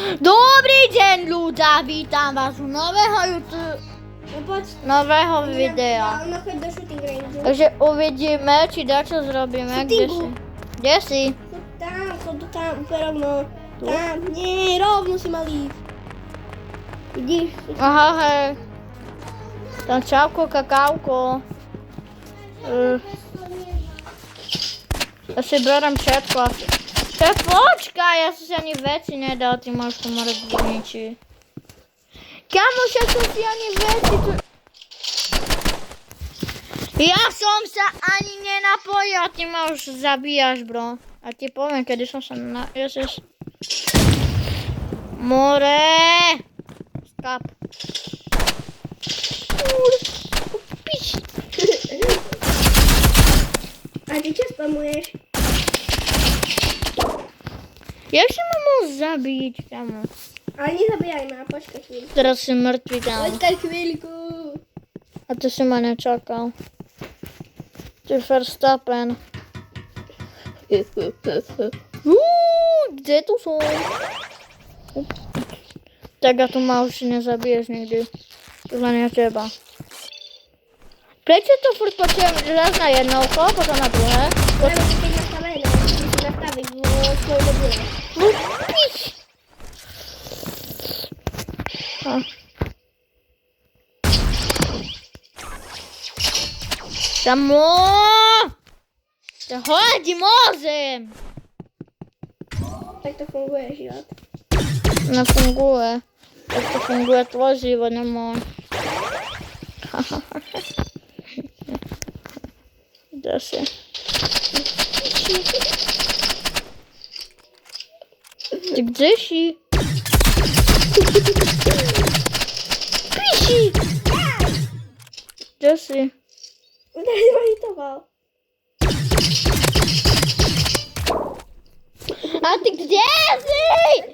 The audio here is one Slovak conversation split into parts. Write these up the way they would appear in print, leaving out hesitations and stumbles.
Dobrý deň ľudia, vítam vás u nového nového videa. Takže uvidíme, či dačo zrobíme. Kde si? Tam, úplne rovno. Tam, nie, rovno si mal ísť. Vidíš? Aha, hej. Tam čauko, kakauko. Ja si berem všetko asi. Počkaj, ja som si ani veci nedal, ty máš to more zničiť. Kamoš, ja som si ani veci tu... Ja som sa ani nenapojil, ty ma už zabíjaš, bro. A ti poviem, kedy som sa Ježiš. More! Stop. A ty čo spamuješ? Jak sa ma mohol zabiť, kamo? Ale nezabíjaj ma, počkaj chvíľku. Teraz si mŕtvý, kamo. Počkaj chvíľku. A ty si ma nečakal. Ty Verstappen. Kde tu som? Tak a tu ma už nezabiješ nikdy. To len ja teba. Prečo to furt počujem raz na jedno oko, potom na druhé? Lebo si keď nastavené, musíš nastaviť svoj dobře. Samo! To hodí mozem! Tak to funguje život. Nefunguje. Tak to funguje tvoj život, nemoj. Kde si? Ty kde si? Píši! Kde si? Tady ma hitoval. A ty kde si?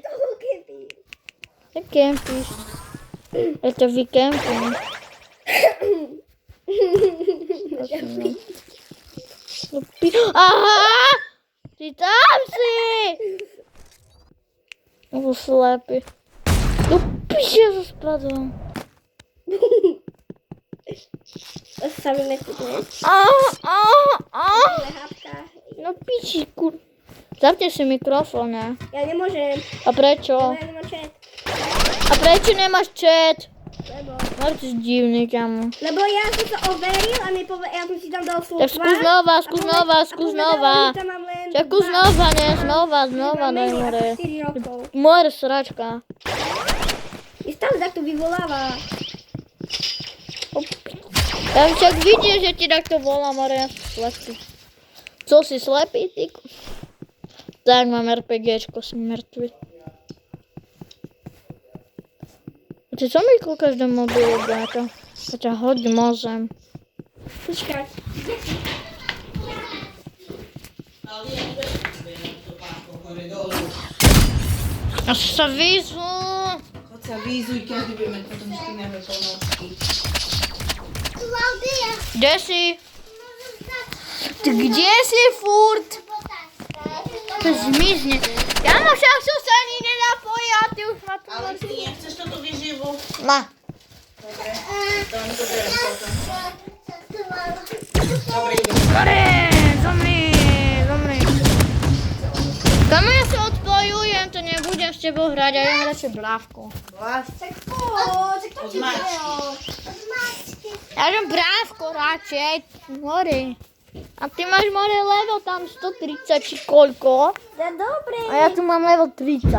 Toho kempí. Jak kempíš? Je to vykemping. Aha! Ty tam si! Nebo slepý. No píše, ja sa spadol. To sa mi nekutne. Lehápka. No píči, kur... Zapni si mikrofón, ne? Ja nemôžem. A prečo? Ja nemám chat. A prečo nemáš chat? Lebo. No ty si divný, kamo. Lebo ja som sa overil a ja som si tam dal slova. Tak skús znova. Tak skús znova, ne? Znova, daj more. 4 rokov. More sračka. I stále takto vyvoláva. Ja však vidíš, že ti takto volá, more, ja som slepý. Co si slepý, ty? Tak mám RPGčko, som mŕtvy. Ty co mi kúkaš do mobilu, bráto? To ťa hodí mozem. Počkaj. A sa výzvu. Choď sa výzuj, keď budeme potom špinavé ponožky. Kde si? Ty kde si furt? To zmizne. Ja mám však som sa ani nenapojil a ty už ma tu Ale ty nechceš toto vyživu? Ma. Dobre, to mi to berem potom. Dobre, idem. Zomri. Kamo ja sa odpojujem, to nebudem s tebou hrať, ja idem radšej brávku. Tak poď, tak to ti Odmač. Ja idem brávku radšej, hore. A ty máš more level tam 130 či koľko? To je dobré. A ja tu mám level 30.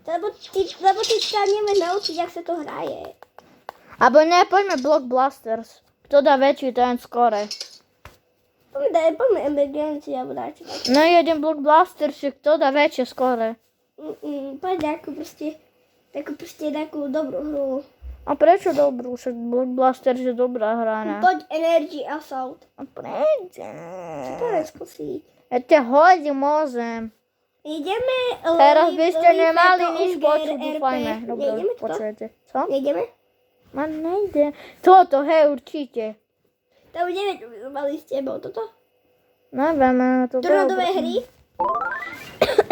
Lebo ty sa nevieš naučiť, jak sa to hraje. Abo ne, poďme Block Blasters. Kto dá väčší, ten skore. Poďme emergencii, alebo dáte. No jeden Block Blasters, kto dá väčšie skore. Poď takú dobrú hru. A prečo dobrú? Však Block Blasters je dobrá hra, ne? Poď Energy Assault. A prečo? Čo to je skúsiť? Ja te hodí mozem. Ideme... Teraz by ste nemali nič počuť, dúfajme. Dobre, Nejdeme to? počujete. Co? Nejdeme? Ma nejde. Toto, hej, určite. To už neviem, čo by sme mali s tebou. Toto? Neviem, to Trhodové hry?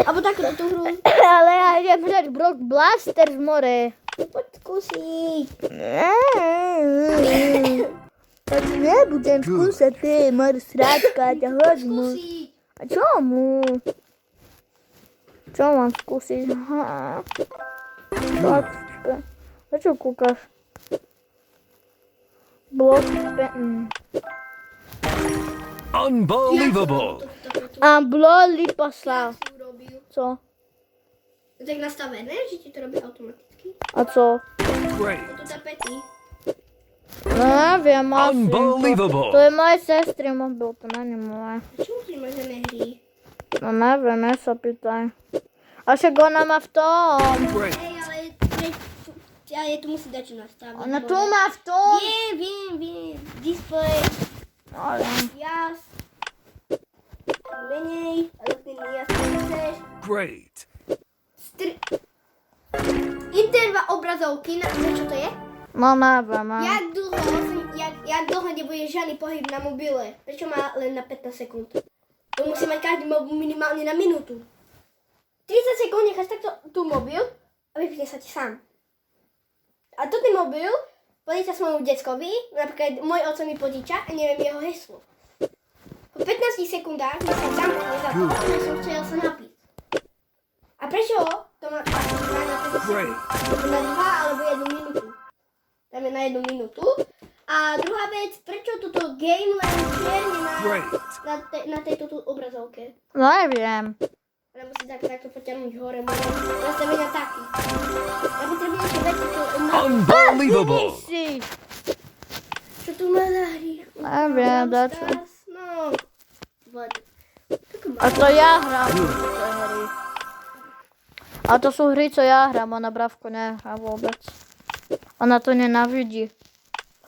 Alebo takúto tú hru? Ale ja idem hrať Brock Blaster z more. Poď skúsiť. Tak nebudem skúšať, ty moja sráčka, ťa hodím. Skúsiť. A čomu? Čo mám skúsiť? Tak, prečo kúkaš? Blok Unbelievable. A bloli poslal. Si urobil. Co? Je tak nastavené, že ti to robí automaticky. A co? Great. To tapety. Neviem, asi. Unbelievable. To je moje sestry mobil, to není moje. Čo musíš mať za hry? No neviem, ja sa pýtaj. A však ona má v tom. Great. Ale tu musí dať čo nastaviť. Ona tu má v tom. Viem. Display. Ale... Jas. Menej. Ale ty jas chceš. Great. Interval obrazovky, vieš čo to je? No neviem, Jak dlho nebude žiadny pohyb na mobile? Prečo má len na 15 sekúnd? To musí mať každý mobil minimálne na minútu. 30 sekúnd necháš takto tú mobil a vypne sa ti sám. A to ten mobil požiča svojmu deckovi, napríklad môj oco mi požiča a neviem jeho heslo. Po 15 sekundách mi sa zamkne za to, že som chcel sa napiť. A prečo to má na 15 sekúnd? Na 2 alebo 1 minútu. Dáme na 1 minútu. A druhá vec, prečo toto game len čierne na tejto tu obrazovke? neviem. Ale musí takto potiahnuť hore, môže nastavenia taký. Ja potrebujem ešte veci, čo Unbelievable. Si. čo tu má za hry. Neviem, dačo. No, A to ja hrám v tej hry. A to sú hry, čo ja hrám, ona Bravko nehrá vôbec. Ona to nenávidí.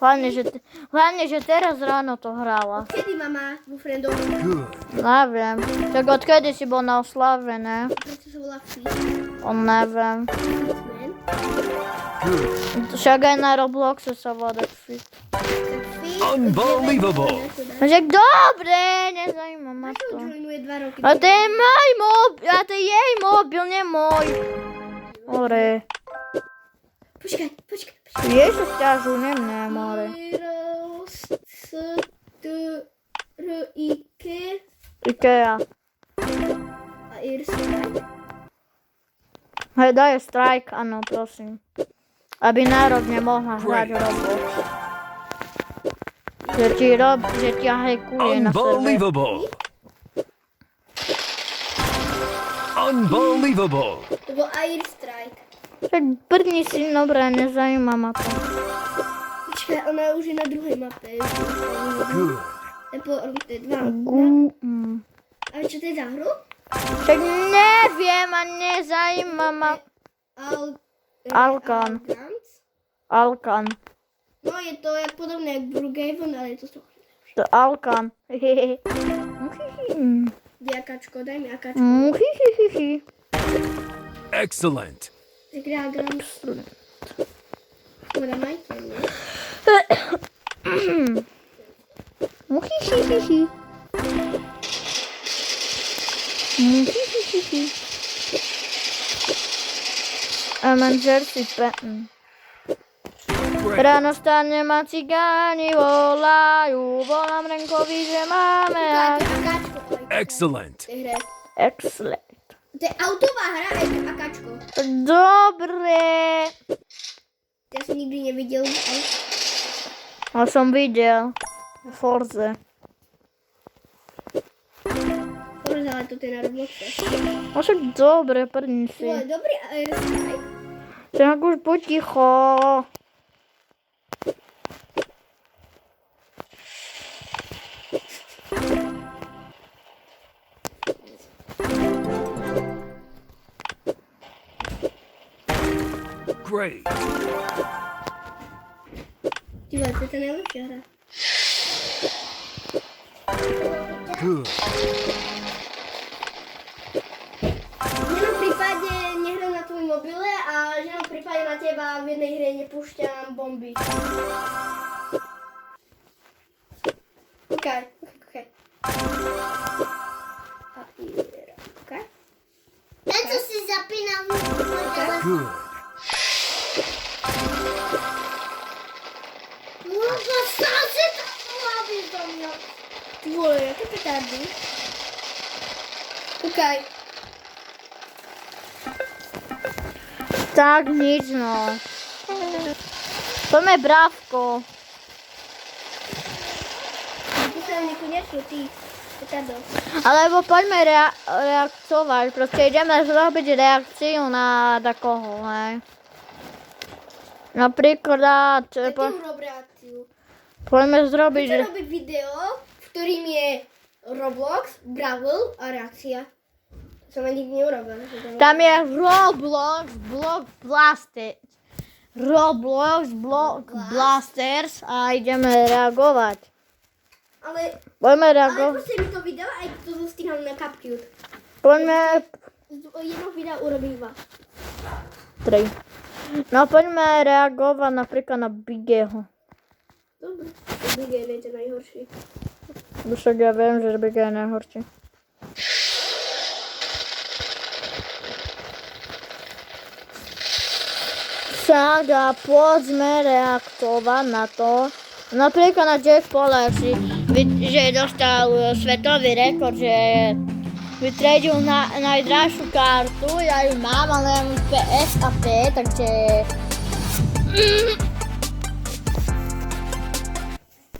Hlavne, že teraz ráno to hrala. kedy mama vo friendov? Good. Neviem. Tak odkedy si bol na oslave, ne? Prečo sa volá Fish? On neviem. Man? Good. Však aj na Robloxe sa volá Fit. Fish? Unbelievable. Že dobre, nezajíma ma Čo to. joinuje 2 roky? A to je môj mobil, a to je jej mobil, nie môj. Ore. Počkaj. Jej sa stiažujú, nie mne, more. R-I-K Ikea. a Irstrike. Hej, daj strike, áno, prosím. Aby národ nemohla hrať Roblox. Že ti hajkuje na server. Unbelievable. Unbelievable. To bol Airstrike. Tak brni si, dobre, nezajíma ma to. Počkaj, ona už je na druhej mape. Good. To je 2. A čo to je za hru? Tak neviem a nezajíma ma. Alkan. Alkan. No je to jak podobné jak Brookhaven, ale je to trochu. To Alkan. Kde akačko? Daj mi akačko. Excellent. Tak ja gram. Škoda majte, nie? A manželci pen. Ráno stane ma cigáni volajú, volám Renkovi, že máme Akačko. Excellent. V tej hre. excellent. To je autová hra a je to akačko. Dobre. Ja som nikdy nevidel. A som videl. Forze. Forza, ale toto je na Robloxe. A však dobre, prdni si. To je dobrý Airstrike. Však už buď ticho. Great. Ty vole, to je tá najlepšia hra. Good. V jednom prípade nehrám na tvojom mobile a v jednom prípade na teba v jednej hre nepúšťam bomby. OK. A OK. Prečo si zapínal telefón? Good. No zasadzie to łapiesz do mnie. Dwoje, jakie petardy? Okej. Tak, nic no. Poďme brávko. Myślałem niekoniecznie tych petardów. Alebo poďme reakcovať. Proste ideme zrobiť reakciu na takoho, hej. Napríklad, Jakie urob reakciju? poďme zrobiť... Chcę robić wideo, w którym jest Roblox, Brawl, a reakcja. Co ma nikt nie urobił. Tam je Roblox, Block Blasters a ideme reagovať. Ale Poďme reagovať. puszczaj mi to wideo, a jak to zostawiam na CapCut. Poďme... Jedno wideo urobím dwa. 3. No poďme reagovať napríklad na Bigeho. Dobra. Bigger będzie najgorszy. Však ja viem, že Bige je najhorší. Tak a poďme reaktovať na to. Napríklad na Jack Paula, že dostal svetový rekord, že vytredil najdražšiu kartu. Ja ju mám, ale ja mám PS a P, takže...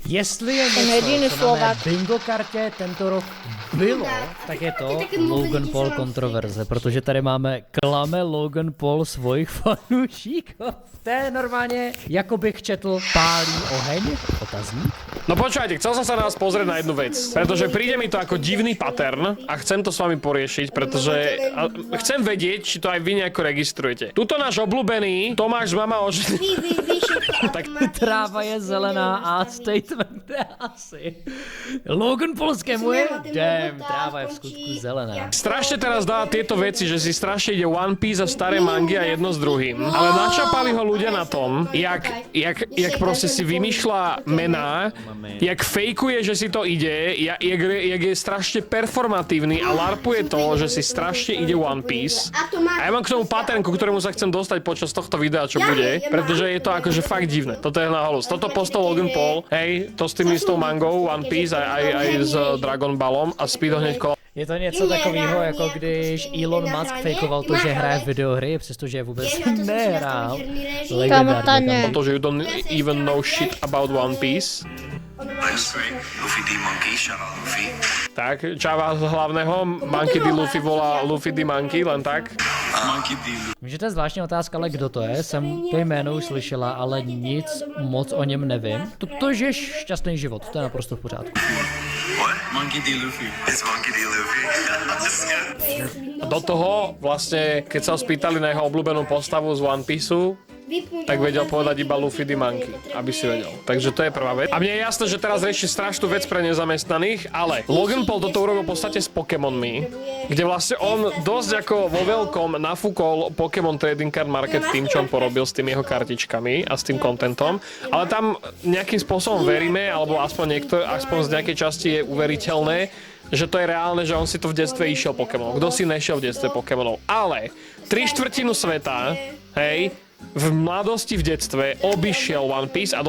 Jestli je Ten jediný něco, co na mé Slovák. bingo kartě tento rok bylo, tak je to Logan Paul kontroverze, protože tady máme klame Logan Paul svojich fanúšikov. To je normálně, jako bych četl pálí oheň, otazník. No počúvajte, chcel som sa na vás pozrieť na jednu vec, pretože príde mi to ako divný pattern a chcem to s vami poriešiť, pretože chcem vedieť, či to aj vy nejako registrujete. Tuto náš obľúbený Tomáš mama ožený. Tak Tráva je zelená a statement je asi. Logan Paul skemuje? Damn, tráva je v skutku zelená. Strašne teraz dáva tieto veci, že si strašne ide One Piece a staré mangy a jedno s druhým. Ale načapali ho ľudia na tom, jak proste si vymýšľa mená, jak fejkuje, že si to ide, jak je strašne performatívny a larpuje to, že si strašne ide One Piece. A ja mám k tomu pattern, ku ktorému sa chcem dostať počas tohto videa, čo bude, pretože je to akože fakt divné. Toto je na halus. Toto postol Logan Paul, hej, to s tým istou mangou, One Piece aj s Dragon Ballom a Speedo hneď kolo. Je to něco takového, jako když Elon Musk fejkoval to, že hraje videohry, přestože je vůbec nehrál. Legendárně tam. To, že you don't even know shit about One Piece. Luffy D. Monkey, shout out Luffy. Tak, čáva z hlavného, Monkey D. Luffy volá Luffy D. Monkey, len tak. Monkey D. Vím, že to je zvláštní otázka, ale kdo to je? Jsem to jméno už slyšela, ale nic moc o něm nevím. To žiješ šťastný život, to je naprosto v pořádku. What? Monkey D. Luffy. It's Monkey D. Luffy. A do toho, vlastne, keď sa ho spýtali na jeho obľúbenú postavu z One Pieceu, tak vedel povedať iba Luffy D. Monkey, aby si vedel. Takže to je prvá vec. A mne je jasné, že teraz rieši strašnú vec pre nezamestnaných, ale Logan Paul toto urobil v podstate s Pokémonmi, kde vlastne on dosť ako vo veľkom nafúkol Pokémon Trading Card Market tým, čo on porobil s tými jeho kartičkami a s tým kontentom, ale tam nejakým spôsobom veríme, alebo aspoň z nejakej časti je uveriteľné, že to je reálne, že on si to v detstve išiel Pokémonov. Kto si nešiel v detstve Pokémonov? Ale 3/4 sveta, hej, v mladosti, v detstve obišiel One Piece a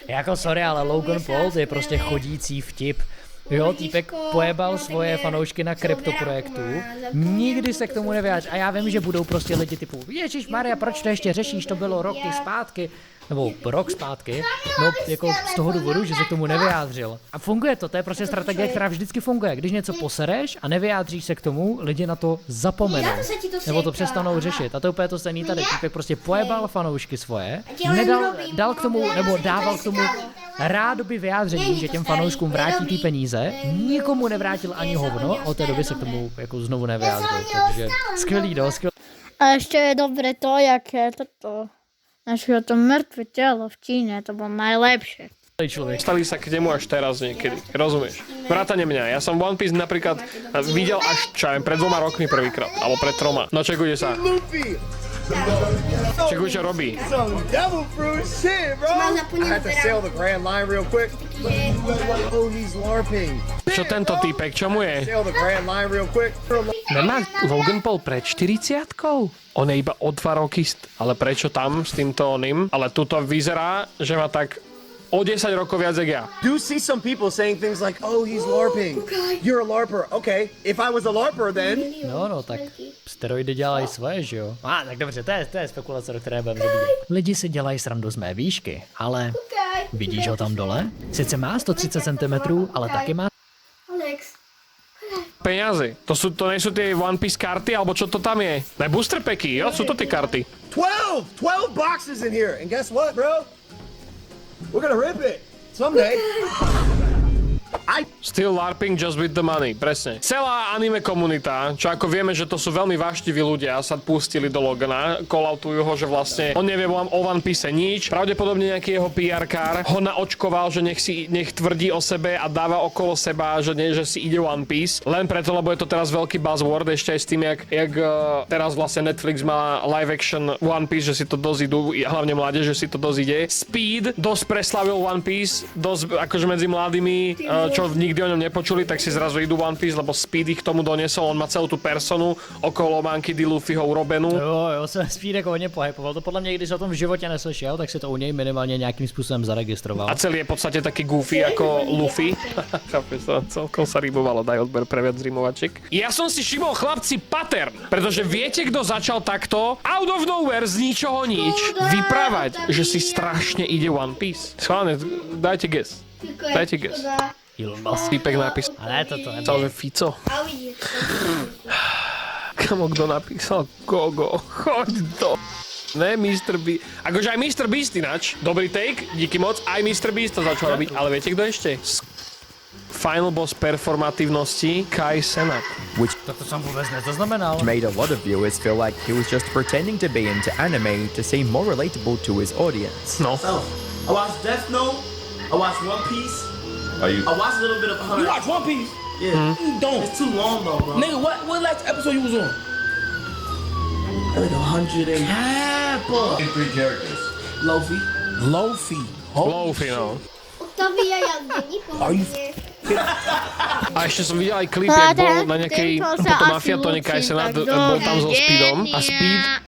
Jako sorry, ale Logan Paul je prostě chodící vtip. Jo, týpek pojebal svoje fanoušky na kryptoprojektu, nikdy se k tomu nevyjádřil. A já vím, že budou prostě lidi typu, Ježišmarja, proč to ještě řešíš, to bylo roky zpátky. Nebo rok zpátky, no jako z toho důvodu, že se k tomu nevyjádřil. A funguje to je prostě strategie, která vždycky funguje. Když něco posereš a nevyjádříš se k tomu, lidi na to zapomenou. Nebo to přestanou řešit. A to je úplně to stejný tady. Týpek prostě pojebal fanoušky svoje, dal k tomu, nebo dával k tomu rádoby vyjádření, že těm fanouškům vrátí ty peníze, nikomu nevrátil ani hovno a od té doby se k tomu jako znovu nevyjádřil. Takže skvělý, skvělý. A ešte je dobre to, jaké toto... Našiel to mŕtve telo v Číne, to bolo najlepšie. Človek. Stali sa k nemu až teraz niekedy, rozumieš? Vrátane mňa, ja som One Piece napríklad videl až, čo aj pred 2 rokmi prvýkrát, alebo pred 3. No čekujte sa. Luffy, Čekuj, čo robí. Some devil fruit shit, bro. Má I zaplnené had to sail the Grand Line real quick. Oh, he's LARPing. Čo tento týpek, čo mu je? Sail the Grand Line real quick. Nemá Logan Paul pred 40-kou? On je iba o 2 roky, ale prečo tam s týmto oným? Ale tuto vyzerá, že má tak o 10 rokov viac jak ja. Do see some people saying things like, oh, he's LARPing. You're a LARPer. Okay, if I was a LARPer then... No, tak steroidy dělají svoje, že jo? Tak dobře, to je spekulace, do které budeme zabíjet. Lidi si dělají srandu z mé výšky, ale vidíš ho tam dole? Sice má 130 cm, ale taky má Alex. Peňazy. To nejsou tie One Piece karty, alebo čo to tam je? Ne, booster packy, jo? Sú to tie karty. 12 boxes in here. And guess what, bro? We're gonna rip it someday. Still LARPing just with the money, presne. Celá anime komunita, čo ako vieme, že to sú veľmi váštiví ľudia, sa pustili do Logana, calloutujú ho, že vlastne on nevie o One Piece nič. Pravdepodobne nejaký jeho PR-kár ho naočkoval, že nech tvrdí o sebe a dáva okolo seba, že si ide One Piece. Len preto, lebo je to teraz veľký buzzword, ešte aj s tým, jak teraz vlastne Netflix má live action One Piece, že si to dosť idú, hlavne mládež, že si to dosť ide. Speed dosť preslavil One Piece, dosť akože medzi mladými, čo nikdy o ňom nepočuli, tak si zrazu idú One Piece, lebo Speed ich k tomu doniesol, on má celú tú personu okolo Monkey D. Luffyho urobenú. Jo, se Speed jako hodně pohypoval. To podle mě, když o tom v životě neslyšel, tak si to u něj minimálně nějakým způsobem zaregistroval. A celý je v podstate taký goofy ako Luffy. Chápeš to? Celkom sa rýmovalo, daj odber pre viac rýmovačiek. Ja som si všimol, chlapci, pattern, pretože viete, kto začal takto out of nowhere z ničoho nič vyprávať, že si strašne ide One Piece. Schválne, dajte guess. Dajte guess. Elon Musk. Týpek napísal. Ale to Celé Fico. Kamo, kto napísal Gogo? Choď do... Ne, Mr. Beast. Akože aj Mr. Beast ináč. Dobrý take, díky moc. Aj Mr. Beast to začal robiť. Ale viete, kto ešte? Final boss performatívnosti Kai Cenat. Which to som vôbec nezaznamenal. made a lot of viewers feel like he was just pretending to be into anime to seem more relatable to his audience. No. I watched Death Note. I watched One Piece. I watched a little bit of Hunter. You watch One Piece? Yeah. You don't. It's too long though, bro. Nigga, what last episode you was on? Like 100 and... Kappa. 3 characters. Lofi. Lofi. Lofi, no. Octavia jazdění, pohodně. A ešte som videl aj klip, jak bol na nejakej toto Mafia Tony Kai Cenat, bol tam so Speedom a Speed